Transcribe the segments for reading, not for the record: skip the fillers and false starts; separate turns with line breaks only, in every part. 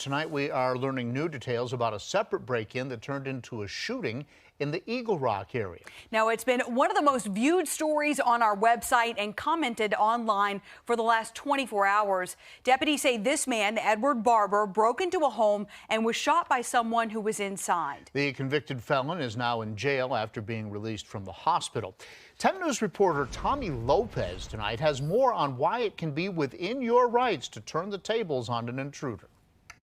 Tonight we are learning new details about a separate break-in that turned into a shooting in the Eagle Rock area.
Now, it's been one of the most viewed stories on our website and commented online for the last 24 hours. Deputies say this man, Edward Barber, broke into a home and was shot by someone who was inside.
The convicted felon is now in jail after being released from the hospital. 10 News reporter Tommy Lopez tonight has more on why it can be within your rights to turn the tables on an intruder.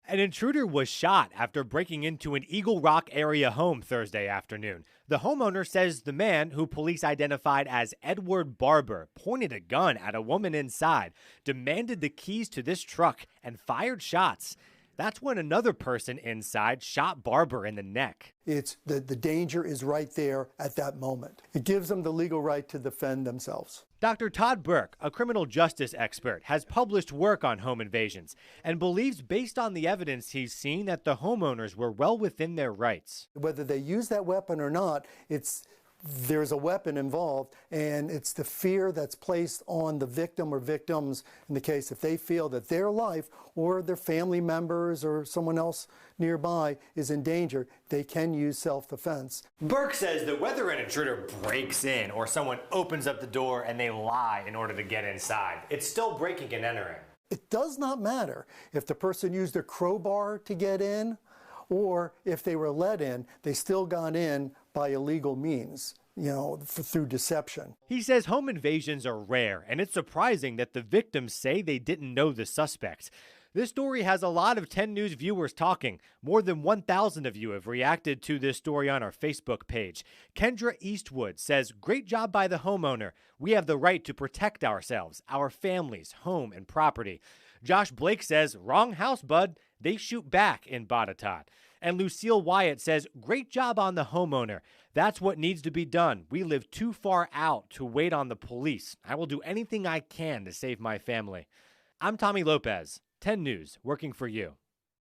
An intruder was shot after breaking into an Eagle Rock area home Thursday afternoon. The homeowner says the man, who police identified as Edward Barber, pointed a gun at a woman inside, demanded the keys to this truck, and fired shots. That's when another person inside shot Barber in the neck.
It's the danger is right there at that moment. It gives them the legal right to defend themselves.
Dr. Todd Burke, a criminal justice expert, has published work on home invasions and believes, based on the evidence he's seen, that the homeowners were well within their rights.
Whether they use that weapon or not, there's a weapon involved, and it's the fear that's placed on the victim or victims in the case if they feel that their life or their family members or someone else nearby is in danger, they can use self-defense.
Burke says that whether an intruder breaks in or someone opens up the door and they lie in order to get inside, it's still breaking and entering.
It does not matter if the person used a crowbar to get in or if they were let in, they still got in by illegal means, through deception.
He says home invasions are rare, and it's surprising that the victims say they didn't know the suspects. This story has a lot of 10 News viewers talking. More than 1,000 of you have reacted to this story on our Facebook page. Kendra Eastwood says, "Great job by the homeowner. We have the right to protect ourselves, our families, home, and property." Josh Blake says, "Wrong house, bud. They shoot back in Botetourt." And Lucille Wyatt says, "Great job on the homeowner. That's what needs to be done. We live too far out to wait on the police. I will do anything I can to save my family." I'm Tommy Lopez, 10 News, working for you.